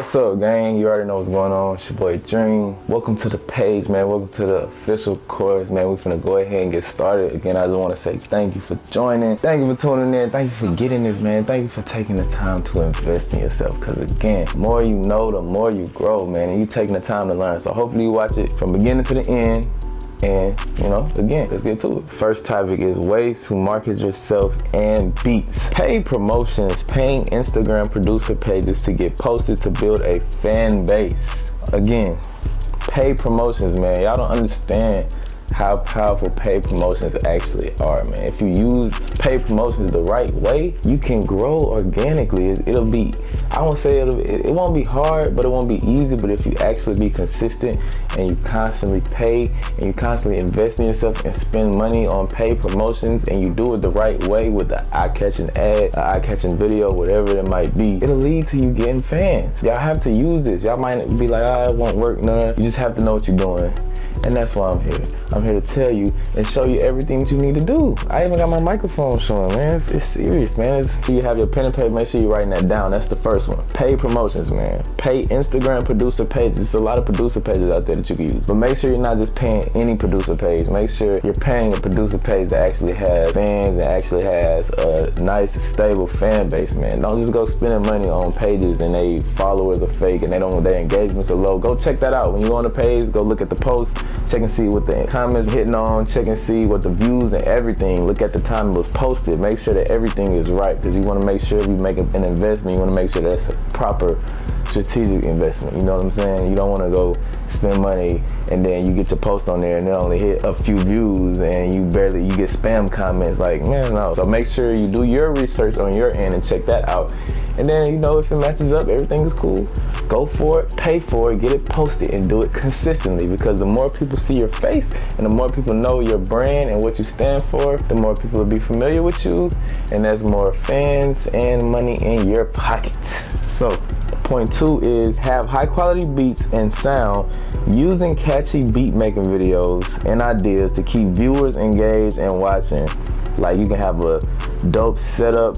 What's up, gang? You already know what's going on. It's your boy Dream. Welcome to the page, man. Welcome to the official course, man. We're finna go ahead and get started. Again, I just want to say thank you for joining. Thank you for tuning in. Thank you for getting this, man. Thank you for taking the time to invest in yourself. Because again, the more you know, the more you grow, man. And you taking the time to learn. So hopefully you watch it from beginning to the end. And, you know, again, let's get to it. First topic is ways to market yourself and beats. Paid promotions, paying Instagram producer pages to get posted to build a fan base. Again, paid promotions, man. Y'all don't understand how powerful paid promotions actually are, man. If you use paid promotions the right way, you can grow organically. It'll be, I won't say it won't be hard, but it won't be easy. But if you actually be consistent and you constantly pay and you constantly invest in yourself and spend money on paid promotions and you do it the right way with the eye-catching ad, eye-catching video, whatever it might be, it'll lead to you getting fans. Y'all have to use this. Y'all might be like, oh, it won't work. No, you just have to know what you're doing. And that's why I'm here. I'm here to tell you and show you everything that you need to do. I even got my microphone showing, man. It's serious, man. You have your pen and paper, make sure you're writing that down. That's the first one. Paid promotions, man. Pay Instagram producer pages. There's a lot of producer pages out there that you can use. But make sure you're not just paying any producer page. Make sure you're paying a producer page that actually has fans and actually has a nice, stable fan base, man. Don't just go spending money on pages and they followers are fake and their engagements are low. Go check that out. When you go on the page, go look at the post. Check and see what the comments hitting on. Check and see what the views and everything. Look at the time it was posted. Make sure that everything is right because you want to make sure if you make an investment, you want to make sure that's a proper strategic investment. You know what I'm saying? You don't want to go spend money and then you get your post on there and it only hit a few views and you get spam comments. Like, man, no. So make sure you do your research on your end and check that out. And then, you know, if it matches up, everything is cool. Go for it, pay for it, get it posted, and do it consistently. Because the more people see your face and the more people know your brand and what you stand for, the more people will be familiar with you, and there's more fans and money in your pocket. So, point 2 is have high quality beats and sound using catchy beat making videos and ideas to keep viewers engaged and watching. Like you can have a dope setup,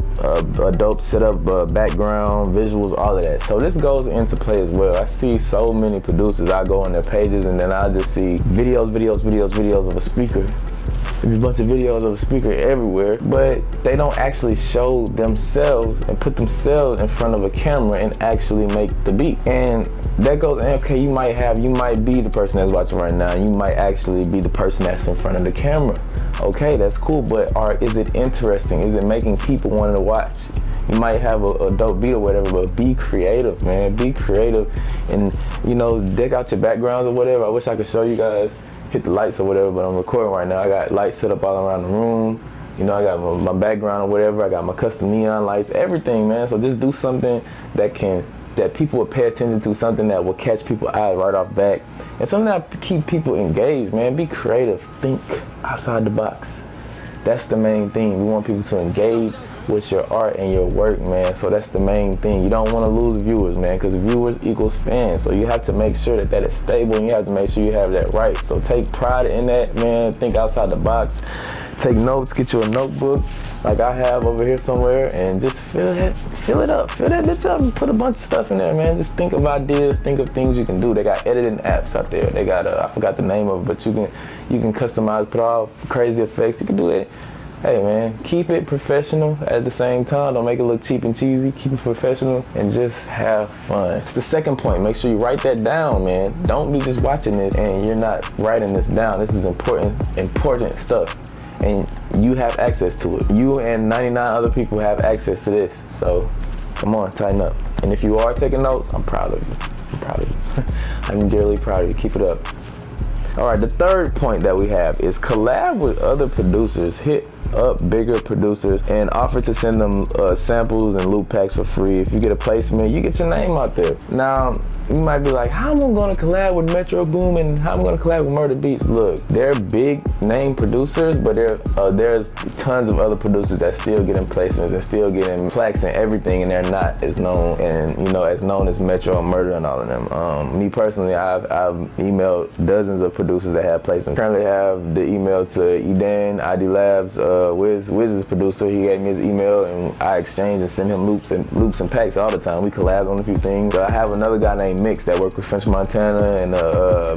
background, visuals, all of that. So this goes into play as well. I see so many producers, I go on their pages and then I just see videos of a speaker. There's a bunch of videos of a speaker everywhere, but they don't actually show themselves and put themselves in front of a camera and actually make the beat. And that goes, okay, you might be the person that's watching right now. You might actually be the person that's in front of the camera. Okay, that's cool, but is it interesting? Is it making people want to watch? You might have a dope beat or whatever, but be creative, man. Be creative and, you know, deck out your backgrounds or whatever. I wish I could show you guys, hit the lights or whatever, but I'm recording right now. I got lights set up all around the room. You know, I got my background or whatever. I got my custom neon lights, everything, man. So just do something that people will pay attention to, something that will catch people's eyes right off back, and something that keep people engaged, man. Be creative, think outside the box. That's the main thing. We want people to engage with your art and your work, man. So that's the main thing. You don't want to lose viewers, man, because viewers equals fans. So you have to make sure that is stable, and you have to make sure you have that right. So take pride in that, man. Think outside the box. Take notes, get you a notebook like I have over here somewhere, and just fill that bitch up and put a bunch of stuff in there, man. Just think of ideas, think of things you can do. They got editing apps out there. They got I forgot the name of it, but you can customize, put all crazy effects. You can do it. Hey, man, keep it professional at the same time. Don't make it look cheap and cheesy. Keep it professional and just have fun. It's the second point. Make sure you write that down, man. Don't be just watching this and you're not writing this down. This is important stuff. And you have access to it. You and 99 other people have access to this. So come on, tighten up. And if you are taking notes, I'm proud of you. I'm proud of you. I'm dearly proud of you. Keep it up. All right, the third point that we have is collab with other producers. Hit up bigger producers and offer to send them samples and loop packs for free. If you get a placement, you get your name out there. Now, you might be like, how am I going to collab with Metro Boom and how am I going to collab with Murder Beats? Look, they're big name producers, but there's tons of other producers that still getting placements and still getting plaques and everything, and they're not as known as Metro and Murder and all of them. Me personally, I've emailed dozens of producers that have placements. Currently have the email to Eden, ID Labs, Wiz is producer. He gave me his email, and I exchange and send him loops and packs all the time. We collab on a few things. I have another guy named Mix that work with French Montana and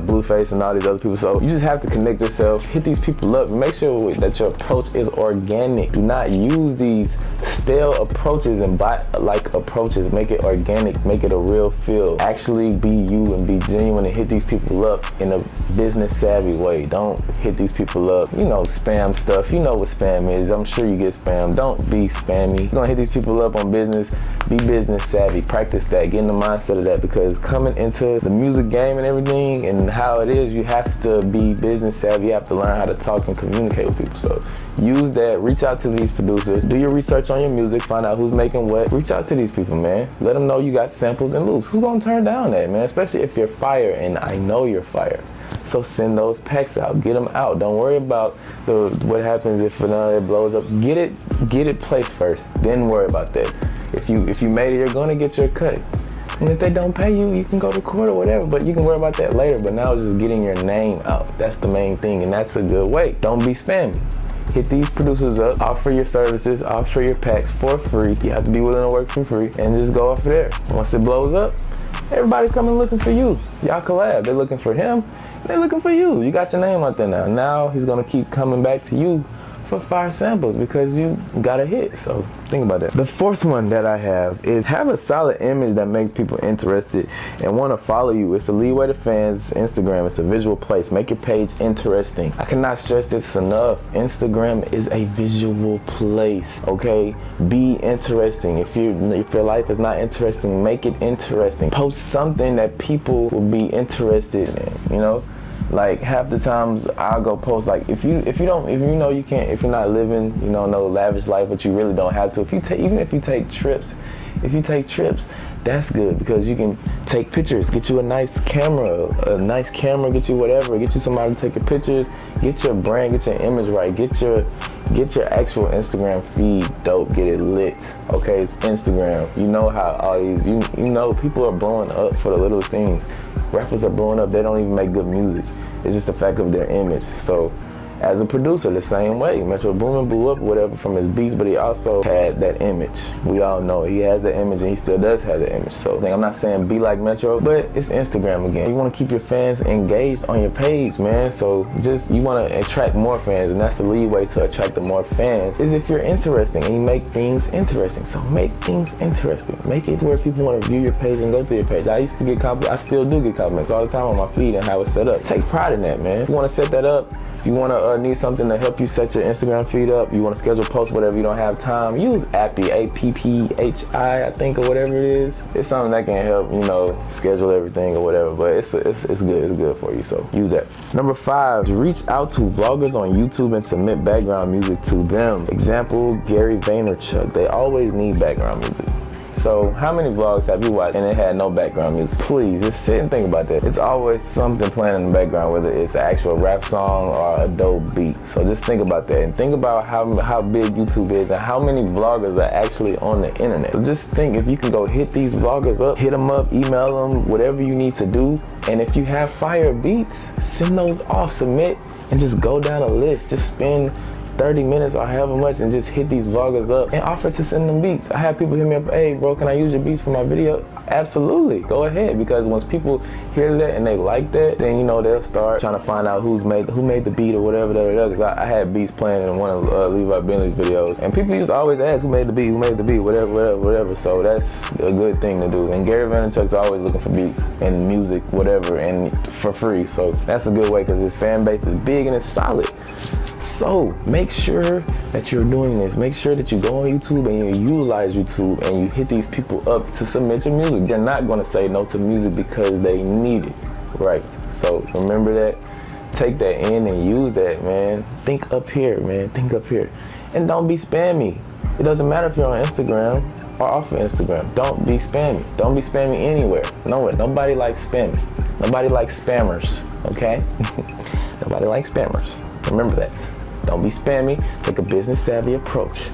Blueface and all these other people. So you just have to connect yourself, hit these people up, and make sure that your approach is organic. Do not use these stale approaches and bot-like approaches. Make it organic, make it a real feel. Actually be you and be genuine and hit these people up in a business savvy way. Don't hit these people up, you know, spam stuff. You know what spam is. I'm sure you get spam. Don't be spammy. You're gonna hit these people up on business. Be business savvy. Practice that. Get in the mindset of that, because coming into the music game and everything and how it is, you have to be business savvy. You have to learn how to talk and communicate with people. So use that. Reach out to these producers. Do your research on your music. Find out who's making what. Reach out to these people, man. Let them know you got samples and loops. Who's gonna turn down that, man? Especially if you're fire, and I know you're fire. So send those packs out. Get them out. Don't worry about what happens if it blows up. Get it placed first. Then worry about that. If you made it, you're gonna get your cut. And if they don't pay you, you can go to court or whatever, but you can worry about that later. But now it's just getting your name out. That's the main thing, and that's a good way. Don't be spammy. Hit these producers up, offer your services, offer your packs for free. You have to be willing to work for free, and just go off of there. Once it blows up, everybody's coming looking for you. Y'all collab. They're looking for him. They're looking for you. You got your name out there now. Now he's gonna keep coming back to you for fire samples because you got a hit. So think about that. The fourth one that I have is have a solid image that makes people interested and want to follow you. It's a leeway to fans. Instagram, it's a visual place. Make your page interesting. I cannot stress this enough. Instagram is a visual place, okay? Be interesting. If your life is not interesting, make it interesting. Post something that people will be interested in, you know? Like half the times I'll go post, like if you know you can't, if you're not living, you know, no lavish life, but you really don't have to. Even if you take trips, that's good, because you can take pictures, get you a nice camera, get you whatever, get you somebody to take your pictures, get your brand, get your image right, get your actual Instagram feed dope, get it lit. Okay, it's Instagram. You know how all these, you know people are blowing up for the little things. Rappers are blowing up, they don't even make good music. It's just the fact of their image. So as a producer, the same way. Metro Boomin blew up whatever from his beats, but he also had that image. We all know he has that image, and he still does have the image. So I'm not saying be like Metro, but it's Instagram again. You want to keep your fans engaged on your page, man. So you want to attract more fans, and that's the leeway to attract the more fans, is if you're interesting and you make things interesting. So make things interesting. Make it where people want to view your page and go through your page. I used to get compliments. I still do get compliments all the time on my feed and how it's set up. Take pride in that, man. If you want to set that up, if you want to need something to help you set your Instagram feed up, you want to schedule posts, whatever, you don't have time, use Appy, A-P-P-H-I, I think, or whatever it is. It's something that can help, you know, schedule everything or whatever, but it's good. It's good for you, so use that. Number 5, reach out to vloggers on YouTube and submit background music to them. Example, Gary Vaynerchuk. They always need background music. So how many vlogs have you watched and it had no background music? Please, just sit and think about that. It's always something playing in the background, whether it's an actual rap song or a dope beat. So just think about that, and think about how big YouTube is and how many vloggers are actually on the internet. So just think, if you can go hit these vloggers up, hit them up, email them, whatever you need to do. And if you have fire beats, send those off, submit, and just go down a list. Just spend 30 minutes or however much and just hit these vloggers up and offer to send them beats. I have people hit me up, hey bro, can I use your beats for my video? Absolutely, go ahead, because once people hear that and they like that, then you know they'll start trying to find out who made the beat or whatever. Because I had beats playing in one of Levi Bentley's videos, and people used to always ask who made the beat, whatever. So that's a good thing to do. And Gary Vaynerchuk's always looking for beats and music, whatever, and for free. So that's a good way, because his fan base is big and it's solid. So make sure that you're doing this. Make sure that you go on YouTube and you utilize YouTube and you hit these people up to submit your music. They're not going to say no to music because they need it, right? So remember that. Take that in and use that, man. Think up here, man. Think up here. And don't be spammy. It doesn't matter if you're on Instagram or off of Instagram. Don't be spammy. Don't be spammy anywhere. Nowhere. Nobody likes spammy. Nobody likes spammers, okay? Nobody likes spammers. Remember that. Don't be spammy. Take a business savvy approach.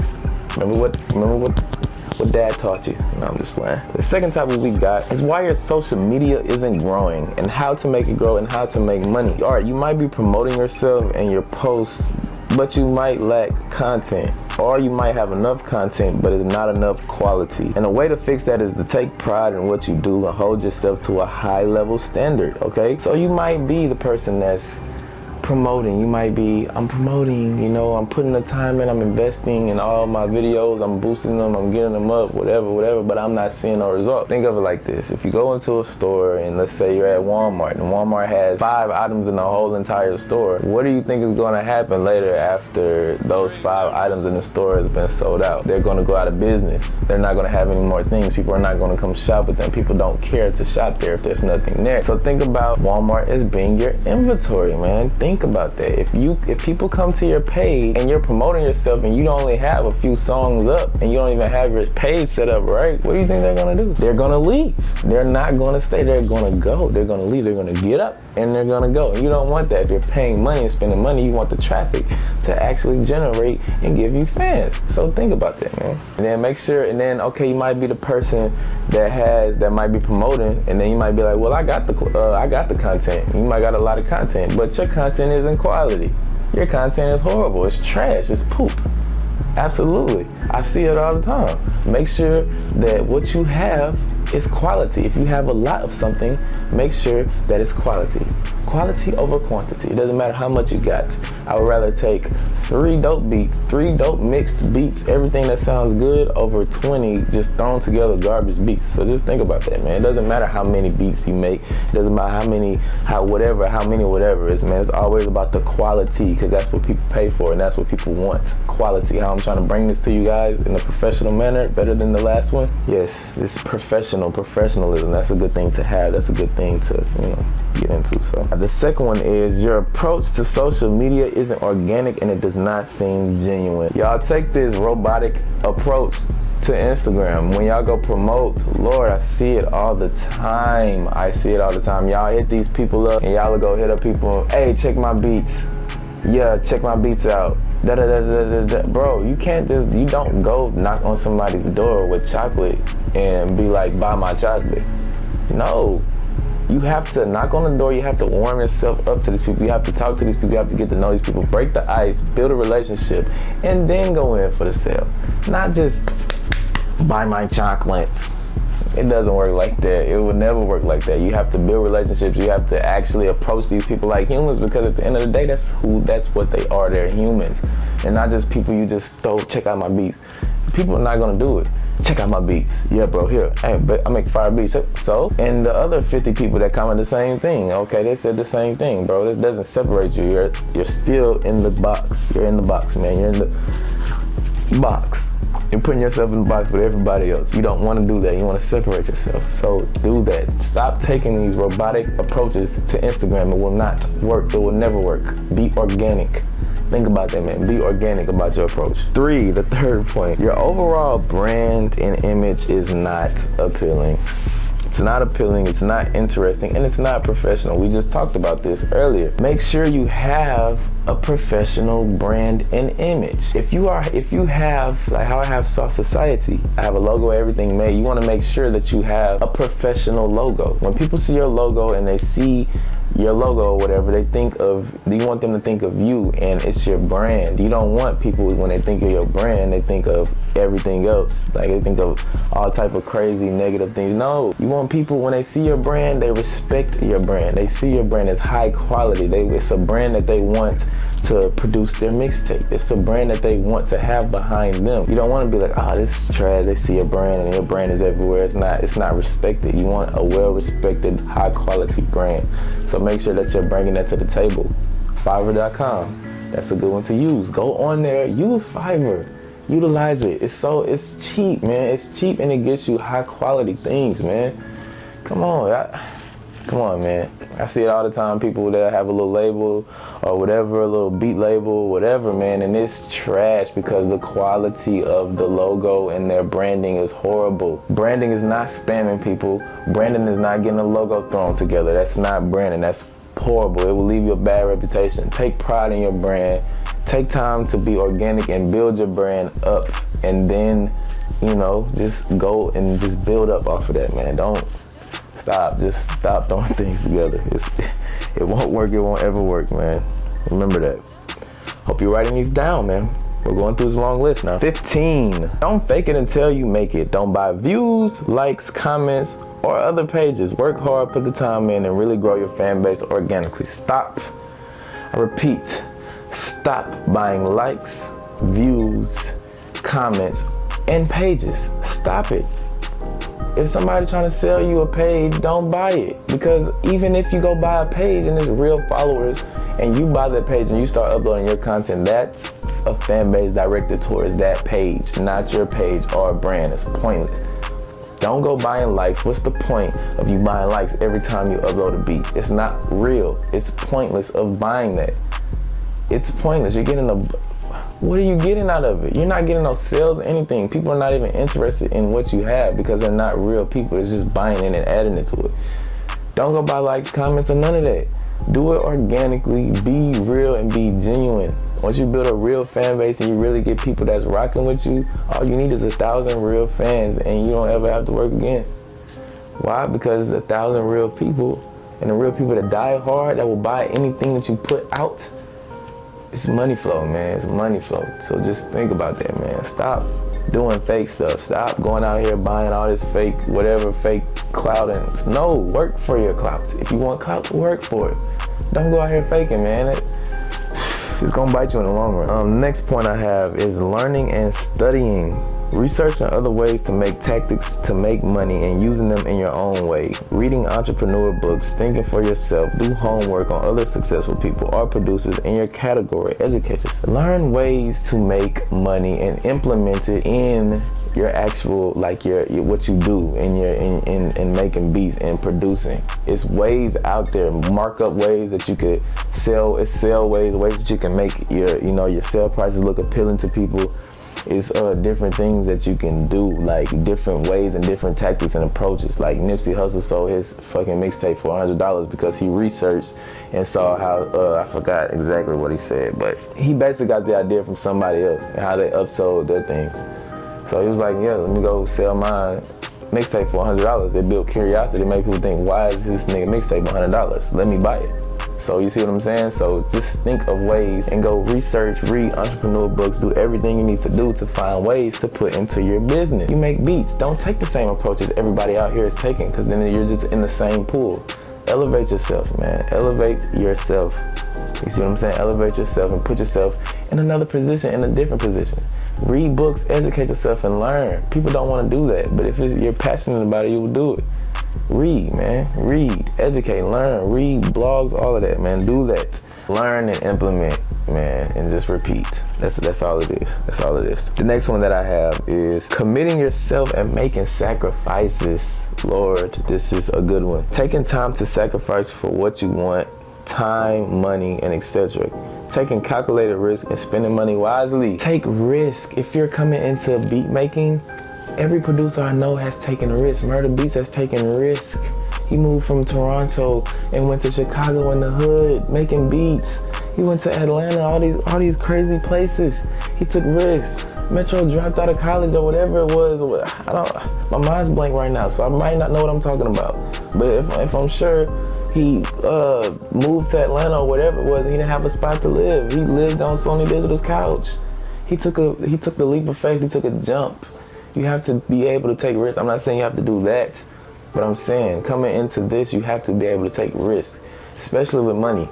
Remember what dad taught you. No, I'm just playing. The second topic we got is why your social media isn't growing and how to make it grow and how to make money. All right, you might be promoting yourself and your posts but you might lack content, or you might have enough content but it's not enough quality. And a way to fix that is to take pride in what you do and hold yourself to a high level standard, okay? So you might be the person that's promoting. You might be, I'm promoting, you know, I'm putting the time in, I'm investing in all my videos, I'm boosting them, I'm getting them up, whatever, but I'm not seeing no result. Think of it like this. If you go into a store and let's say you're at Walmart and Walmart has 5 items in the whole entire store, what do you think is going to happen later after those 5 items in the store has been sold out? They're going to go out of business. They're not going to have any more things. People are not going to come shop with them. People don't care to shop there if there's nothing there. So think about Walmart as being your inventory, man. Think about that. If people come to your page and you're promoting yourself and you only have a few songs up and you don't even have your page set up right, what do you think they're gonna do? They're gonna leave. They're not gonna stay. They're gonna go. They're gonna leave. They're gonna get up and they're gonna go. And you don't want that. If you're paying money and spending money, you want the traffic to actually generate and give you fans. So think about that, man. And then make sure, and then okay, you might be the person that might be promoting, and then you might be like, well, I got the content. You might got a lot of content, but your content isn't quality. Your content is horrible. It's trash. It's poop. Absolutely. I see it all the time. Make sure that what you have is quality. If you have a lot of something, make sure that it's quality. Quality over quantity. It doesn't matter how much you got. I would rather take 3 dope beats, 3 dope mixed beats, everything that sounds good, over 20 just thrown together garbage beats. So just think about that, man. It doesn't matter how many beats you make. It doesn't matter how many whatever it is, man. It's always about the quality, because that's what people pay for and that's what people want. Quality. How I'm trying to bring this to you guys in a professional manner, better than the last one. Yes, it's professionalism. That's a good thing to have. That's a good thing to, you know, get into. So the second one is your approach to social media isn't organic and it does not seem genuine. Y'all take this robotic approach to Instagram. When y'all go promote, Lord, I see it all the time. Y'all hit these people up and y'all will go hit up people, hey, check my beats. Yeah, check my beats out. Bro, you don't go knock on somebody's door with chocolate and be like, buy my chocolate. No. You have to knock on the door, you have to warm yourself up to these people, you have to talk to these people, you have to get to know these people, break the ice, build a relationship, and then go in for the sale. Not just buy my chocolates. It doesn't work like that. It will never work like that. You have to build relationships. You have to actually approach these people like humans, because at the end of the day, that's what they are. They're humans. And not just people you just check out my beats. People are not gonna do it. Check out my beats. Yeah, bro, here. Hey, I make fire beats. So, and the other 50 people that comment the same thing, okay, they said the same thing, bro. It doesn't separate you. You're still in the box. You're in the box, man. You're in the box. You're putting yourself in the box with everybody else. You don't want to do that. You want to separate yourself. So do that. Stop taking these robotic approaches to Instagram. It will not work. It will never work. Be organic. Think about that, man. Be organic about your approach. 3, the third point. Your overall brand and image is not appealing. It's not appealing, it's not interesting, and it's not professional. We just talked about this earlier. Make sure you have a professional brand and image. If you have, like how I have Soft Society, I have a logo, everything made. You want to make sure that you have a professional logo. When people see your logo and they see your logo or whatever, you want them to think of you, and it's your brand. You don't want people, when they think of your brand, they think of everything else. Like they think of all type of crazy negative things. No, you want people, when they see your brand, they respect your brand. They see your brand as high quality. It's a brand that they want to produce their mixtape. It's a brand that they want to have behind them. You don't want to be like, oh, this is trash. They see your brand and your brand is everywhere. It's not respected. You want a well-respected, high-quality brand. So make sure that you're bringing that to the table. Fiverr.com. That's a good one to use. Go on there. Use Fiverr. Utilize it. It's cheap, man. It's cheap and it gets you high-quality things, man. Come on, man. I see it all the time. People that have a little label or whatever, a little beat label, whatever, man, and it's trash because the quality of the logo and their branding is horrible. Branding is not spamming people. Branding is not getting a logo thrown together. That's not branding. That's horrible. It will leave you a bad reputation. Take pride in your brand. Take time to be organic and build your brand up, and then, just go and just build up off of that, man. Just stop throwing things together. It won't work. It won't ever work, man. Remember that. Hope you're writing these down, man. We're going through this long list now. 15, don't fake it until you make it. Don't buy views, likes, comments, or other pages. Work hard, put the time in, and really grow your fan base organically. Stop, I repeat, stop buying likes, views, comments, and pages. Stop it. If somebody trying to sell you a page, don't buy it. Because even if you go buy a page and it's real followers, and you buy that page and you start uploading your content, that's a fan base directed towards that page, not your page or a brand. It's pointless. Don't go buying likes. What's the point of you buying likes every time you upload a beat? It's not real. It's pointless of buying that. It's pointless. You're getting what are you getting out of it? You're not getting no sales or anything. People are not even interested in what you have because they're not real people. It's just buying it and adding it to it. Don't go buy likes, comments, or none of that. Do it organically, be real, and be genuine. Once you build a real fan base and you really get people that's rocking with you, all you need is 1,000 real fans and you don't ever have to work again. Why? Because 1,000 real people, and the real people that die hard, that will buy anything that you put out. It's money flow, man. It's money flow. So just think about that, man. Stop doing fake stuff. Stop going out here buying all this fake, whatever, fake clout. And no, work for your clout. If you want clout, work for it. Don't go out here faking, man. It's gonna bite you in the long run. Next point I have is learning and studying. Researching other ways to make tactics to make money and using them in your own way. Reading entrepreneur books, thinking for yourself, do homework on other successful people or producers in your category. Educate yourself. Learn ways to make money and implement it in your actual, like your what you do in making beats and producing. It's ways out there, markup ways that you could sell. It's sell ways that you can make your sale prices look appealing to people. It's different things that you can do, like different ways and different tactics and approaches. Like Nipsey Hussle sold his fucking mixtape for $100 because he researched and saw how, I forgot exactly what he said, but he basically got the idea from somebody else and how they upsold their things. So he was like, yeah, let me go sell my mixtape for $100. They built curiosity, made people think, why is this nigga mixtape $100? Let me buy it. So you see what I'm saying? So just think of ways and go research, read entrepreneur books, do everything you need to do to find ways to put into your business. You make beats, don't take the same approach as everybody out here is taking, because then you're just in the same pool. Elevate yourself, man. Elevate yourself. You see what I'm saying? Elevate yourself and put yourself in another position, in a different position. Read books, educate yourself, and learn. People don't want to do that, but if you're passionate about it, you will do it. Read, man. Read, educate, learn, read blogs, all of that, man. Do that. Learn and implement, man, and just repeat. That's all it is. That's all it is. The next one that I have is committing yourself and making sacrifices. Lord, this is a good one. Taking time to sacrifice for what you want, time, money, and etc. Taking calculated risk and spending money wisely. Take risk. If you're coming into beat making, every producer I know has taken a risk. Murder Beats has taken risk. He moved from Toronto and went to Chicago in the hood making beats. He went to Atlanta, all these crazy places. He took risks. Metro dropped out of college or whatever it was. My mind's blank right now, so I might not know what I'm talking about. But if I'm sure he moved to Atlanta or whatever it was, he didn't have a spot to live. He lived on Sony Digital's couch. He took the leap of faith. He took a jump. You have to be able to take risks. I'm not saying you have to do that, but I'm saying coming into this, you have to be able to take risks, especially with money.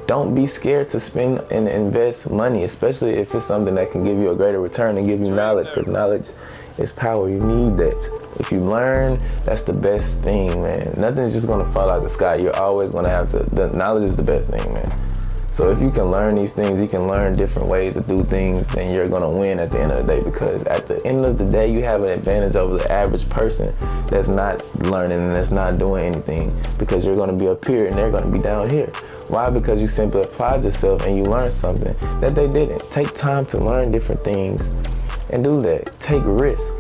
Don't be scared to spend and invest money, especially if it's something that can give you a greater return and give you knowledge, because knowledge is power. You need that. If you learn, that's the best thing, man. Nothing's just gonna fall out of the sky. You're always gonna have to, the knowledge is the best thing, man. So if you can learn these things, you can learn different ways to do things, then you're gonna win at the end of the day, because at the end of the day, you have an advantage over the average person that's not learning and that's not doing anything, because you're gonna be up here and they're gonna be down here. Why? Because you simply applied yourself and you learned something that they didn't. Take time to learn different things and do that. Take risks.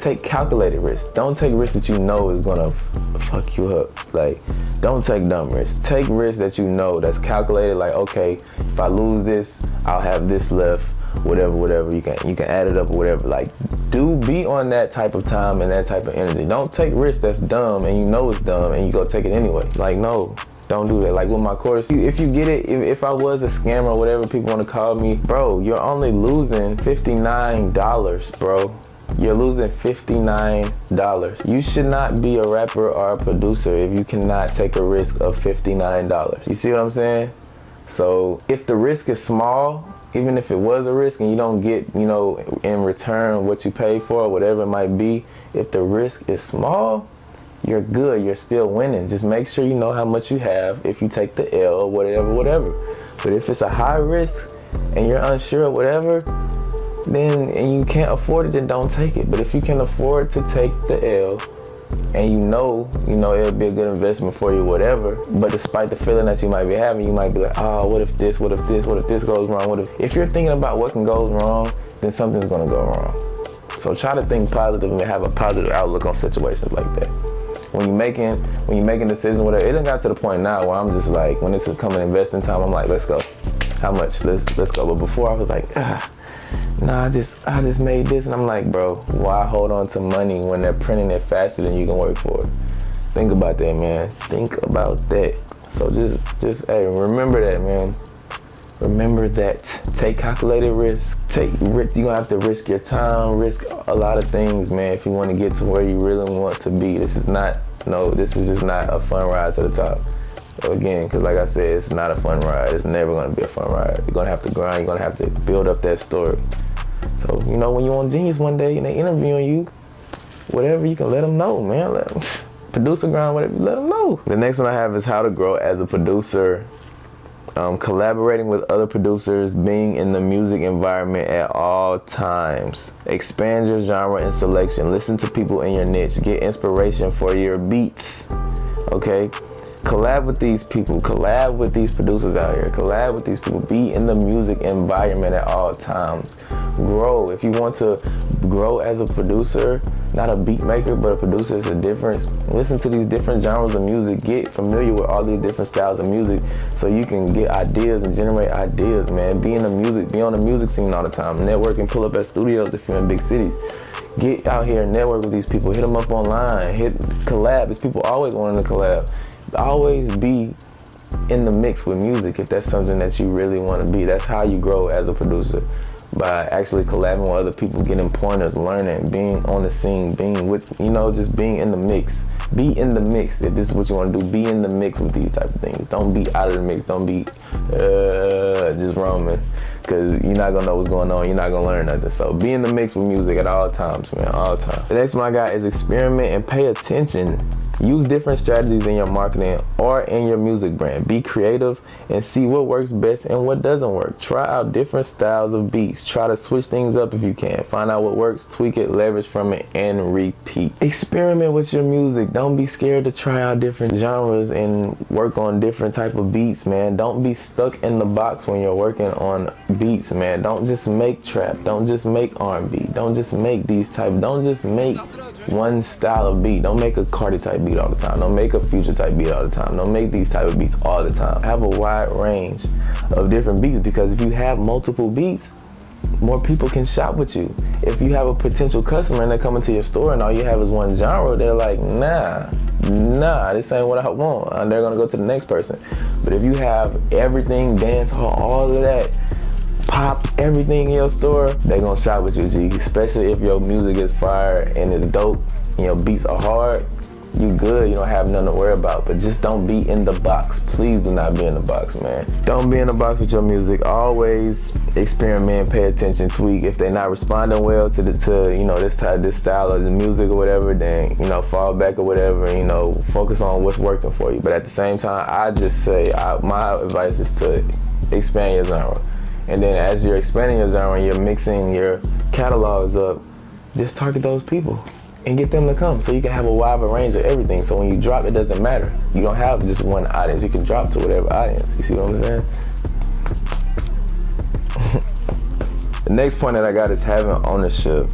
Take calculated risks. Don't take risks that you know is gonna fuck you up. Like, don't take dumb risks. Take risks that you know that's calculated. Like, okay, if I lose this, I'll have this left. Whatever. You can add it up or whatever. Like, be on that type of time and that type of energy. Don't take risks that's dumb and you know it's dumb and you go take it anyway. Like, no. Don't do that. Like with my course, if you get it, if I was a scammer or whatever people want to call me, bro, you're only losing $59, bro. You're losing $59. You should not be a rapper or a producer if you cannot take a risk of $59. You see what I'm saying? So if the risk is small, even if it was a risk and you don't get, you know, in return what you pay for, whatever it might be, if the risk is small, you're good. You're still winning. Just make sure you know how much you have if you take the L or whatever. But if it's a high risk and you're unsure of whatever, then and you can't afford it, then don't take it. But if you can afford to take the L and you know it'll be a good investment for you, whatever, but despite the feeling that you might be having, you might be like, oh, what if this goes wrong? If you're thinking about what can go wrong, then something's gonna go wrong. So try to think positive and have a positive outlook on situations like that. When you're making decisions, whatever, it done got to the point now where I'm just like, when it's coming investing time, I'm like, let's go. How much? Let's go. But before I was like, I just made this, and I'm like, bro, why hold on to money when they're printing it faster than you can work for it? Think about that, man. Think about that. So just hey, remember that, man. Remember that. Take calculated risks. Take risks. You're gonna have to risk your time, risk a lot of things, man, if you want to get to where you really want to be. This is just not a fun ride to the top. Again, because like I said, it's not a fun ride. It's never going to be a fun ride. You're going to have to grind. You're going to have to build up that story. So, when you're on Genius one day and they interviewing you, whatever, you can let them know, man. Let them, producer grind, whatever, let them know. The next one I have is how to grow as a producer. Collaborating with other producers, being in the music environment at all times. Expand your genre and selection. Listen to people in your niche. Get inspiration for your beats. Okay? Collab with these people, collab with these producers out here, collab with these people, be in the music environment at all times. Grow. If you want to grow as a producer, not a beat maker, but a producer, is a difference. Listen to these different genres of music, get familiar with all these different styles of music so you can get ideas and generate ideas, man. Be on the music scene all the time. Network and pull up at studios if you're in big cities. Get out here and network with these people, hit them up online, hit collab. It's people always wanting to collab. Always be in the mix with music if that's something that you really want to be. That's how you grow as a producer, by actually collabing with other people, getting pointers, learning, being on the scene, being with, just being in the mix. Be in the mix. If this is what you want to do, be in the mix with these type of things. Don't be out of the mix. Don't be just roaming, because you're not gonna know what's going on. You're not gonna learn nothing. So be in the mix with music at all times, man, all times. The next one I got is experiment and pay attention. Use different strategies in your marketing or in your music brand. Be creative and see what works best and what doesn't work. Try out different styles of beats. Try to switch things up if you can. Find out what works, tweak it, leverage from it, and repeat. Experiment with your music. Don't be scared to try out different genres and work on different type of beats, man. Don't be stuck in the box when you're working on beats, man. Don't just make trap. Don't just make R&B. Don't just make don't just make one style of beat. Don't make a Cardi type beat all the time. Don't make a Future type beat all the time. Don't make these type of beats all the time. Have a wide range of different beats, because if you have multiple beats, more people can shop with you. If you have a potential customer and they're coming to your store and all you have is one genre, they're like, nah, this ain't what I want. And they're gonna go to the next person. But if you have everything, dance hall, all of that, pop, everything in your store, they gonna shop with you, G. Especially if your music is fire and it's dope and your beats are hard, you good, you don't have nothing to worry about. But just don't be in the box. Please do not be in the box, man. Don't be in the box with your music. Always experiment, pay attention, tweak. If they're not responding well to this style of the music or whatever, then fall back or whatever, focus on what's working for you. But at the same time, I just say my advice is to expand your genre. And then as you're expanding your genre and you're mixing your catalogs up, just target those people and get them to come so you can have a wider range of everything. So when you drop, it doesn't matter. You don't have just one audience. You can drop to whatever audience. You see what I'm saying? The next point that I got is having ownership.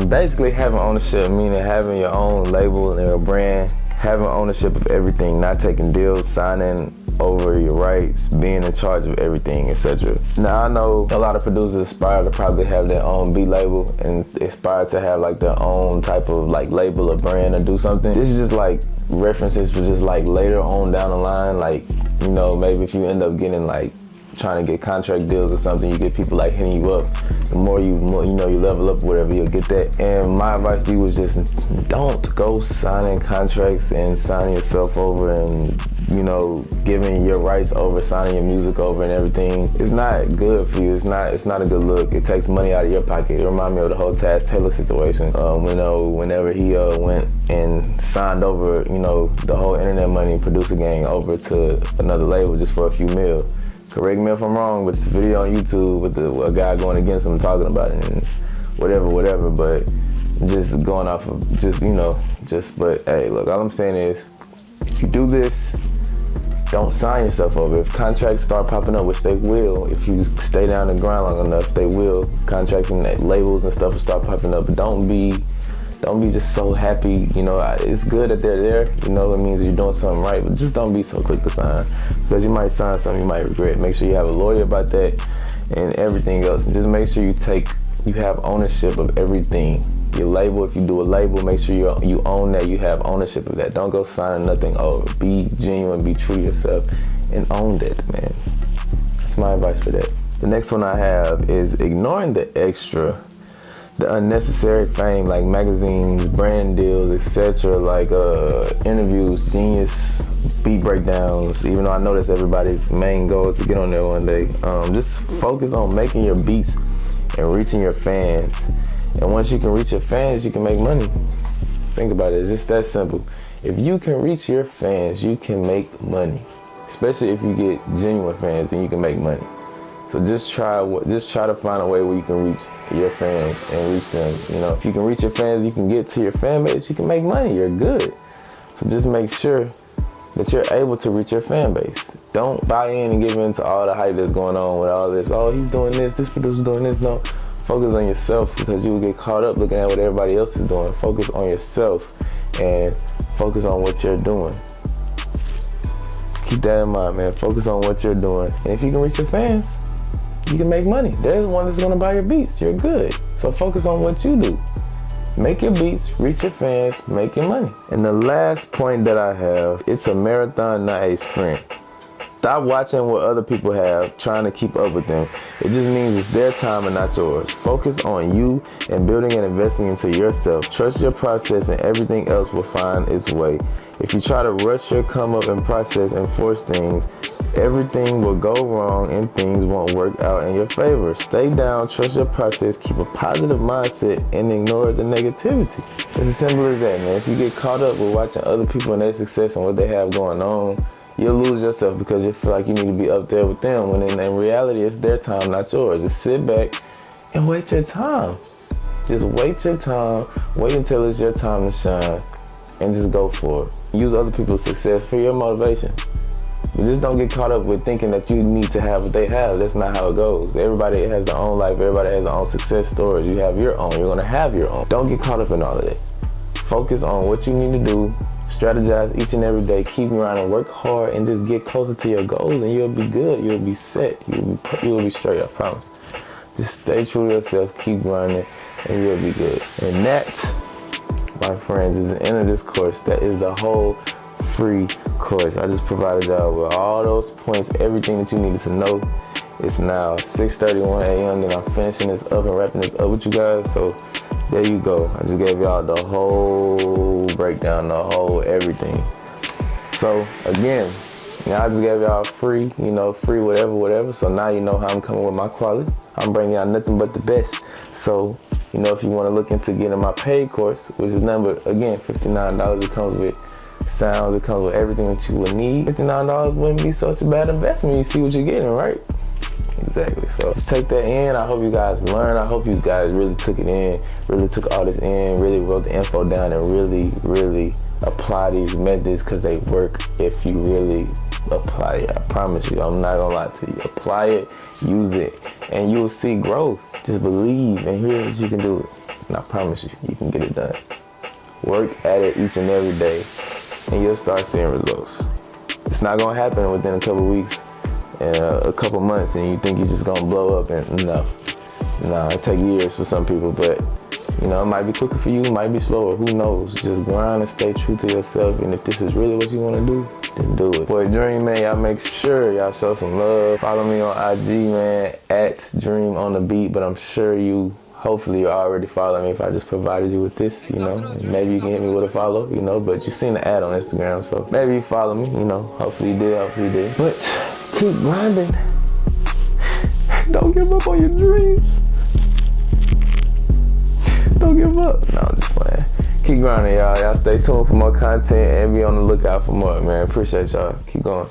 Basically having ownership, meaning having your own label and your brand, having ownership of everything, not taking deals, signing over your rights, being in charge of everything, etc. Now I know a lot of producers aspire to probably have their own beat label and aspire to have like their own type of like label or brand or do something. This is just like references for just like later on down the line, like, you know, maybe if you end up getting like trying to get contract deals or something, you get people like hitting you up. The more you know, you level up, whatever, you'll get that. And my advice to you was just don't go signing contracts and signing yourself over and, you know, giving your rights over, signing your music over and everything. It's not good for you. It's not a good look. It takes money out of your pocket. It reminds me of the whole Taz Taylor situation. Whenever he went and signed over, you know, the whole internet money producer gang over to another label just for a few mil. Correct me if I'm wrong, but it's a video on YouTube with a guy going against him talking about it and whatever, but just going off of but hey, look, all I'm saying is, if you do this, don't sign yourself over. If contracts start popping up, which they will, if you stay down and grind long enough, they will. Contracts and labels and stuff will start popping up, but don't be just so happy, you know. It's good that they're there, you know, it means you're doing something right, but just don't be so quick to sign, because you might sign something you might regret. Make sure you have a lawyer about that and everything else, and just make sure you have ownership of everything. Your label, if you do a label, make sure you own that, you have ownership of that. Don't go signing nothing over. Be genuine, be true to yourself, and own that, man. That's my advice for that. The next one I have is ignoring the extra, the unnecessary fame, like magazines, brand deals, etc., like interviews, genius beat breakdowns. Even though I know that's everybody's main goal to get on there one day, just focus on making your beats and reaching your fans. And once you can reach your fans, you can make money. Think about it, it's just that simple. If you can reach your fans, you can make money. Especially if you get genuine fans, then you can make money. So just try to find a way where you can reach your fans and reach them. You know, if you can reach your fans, you can get to your fan base, you can make money, you're good. So just make sure that you're able to reach your fan base. Don't buy in and give in to all the hype that's going on with all this. Oh, he's doing this producer's doing this. No, focus on yourself, because you will get caught up looking at what everybody else is doing. Focus on yourself and focus on what you're doing. Keep that in mind, man. Focus on what you're doing. And if you can reach your fans, you can make money. They're the one that's gonna buy your beats. You're good. So focus on what you do. Make your beats, reach your fans, make your money. And the last point that I have, it's a marathon, not a sprint. Stop watching what other people have, trying to keep up with them. It just means it's their time and not yours. Focus on you and building and investing into yourself. Trust your process and everything else will find its way. If you try to rush your come up and process and force things, everything will go wrong and things won't work out in your favor. Stay down, trust your process, keep a positive mindset, and ignore the negativity. It's as simple as that, man. If you get caught up with watching other people and their success and what they have going on, you'll lose yourself because you feel like you need to be up there with them, when in reality it's their time, not yours. Just sit back and wait your time. Just wait your time, wait until it's your time to shine, and just go for it. Use other people's success for your motivation. But just don't get caught up with thinking that you need to have what they have. That's not how it goes. Everybody has their own life, everybody has their own success stories. You have your own, you're gonna have your own. Don't get caught up in all of that. Focus on what you need to do. Strategize each and every day, keep grinding, work hard, and just get closer to your goals, and you'll be good, you'll be set, you'll be straight, I promise. Just stay true to yourself, keep grinding, and you'll be good. And that, my friends, is the end of this course. That is the whole free course. I just provided y'all with all those points, everything that you needed to know. It's now 6:31 a.m. and I'm finishing this up and wrapping this up with you guys. So there you go. I just gave y'all the whole breakdown, the whole everything. So again, I just gave y'all free, free whatever. So now you know how I'm coming with my quality. I'm bringing y'all nothing but the best. So, if you want to look into getting my paid course, which is again, $59, it comes with sounds, it comes with everything that you would need. $59 wouldn't be such a bad investment. You see what you're getting, right? Exactly. So just take that in. I hope you guys learned. I hope you guys really took it in, really took all this in, really wrote the info down, and really apply these methods, because they work if you really apply it. I promise you. I'm not gonna lie to you. Apply it, use it, and you'll see growth. Just believe and hear that you can do it. And I promise you, you can get it done. Work at it each and every day, and you'll start seeing results. It's not gonna happen within a couple weeks and a couple months, and you think you're just gonna blow up. And no, it takes years for some people, but you know, it might be quicker for you, it might be slower, who knows? Just grind and stay true to yourself, and if this is really what you want to do, then do it. Boy, Dream, man, y'all make sure y'all show some love. Follow me on IG, man, at Dream on the Beat, but I'm sure hopefully you already follow me if I just provided you with this, you know, and maybe you can hit me with a follow, you know, but you seen the ad on Instagram, so maybe you follow me, you know, hopefully you did, but keep grinding. Don't give up on your dreams. Don't give up. No, I'm just playing. Keep grinding, y'all. Y'all stay tuned for more content and be on the lookout for more, man. Appreciate y'all. Keep going.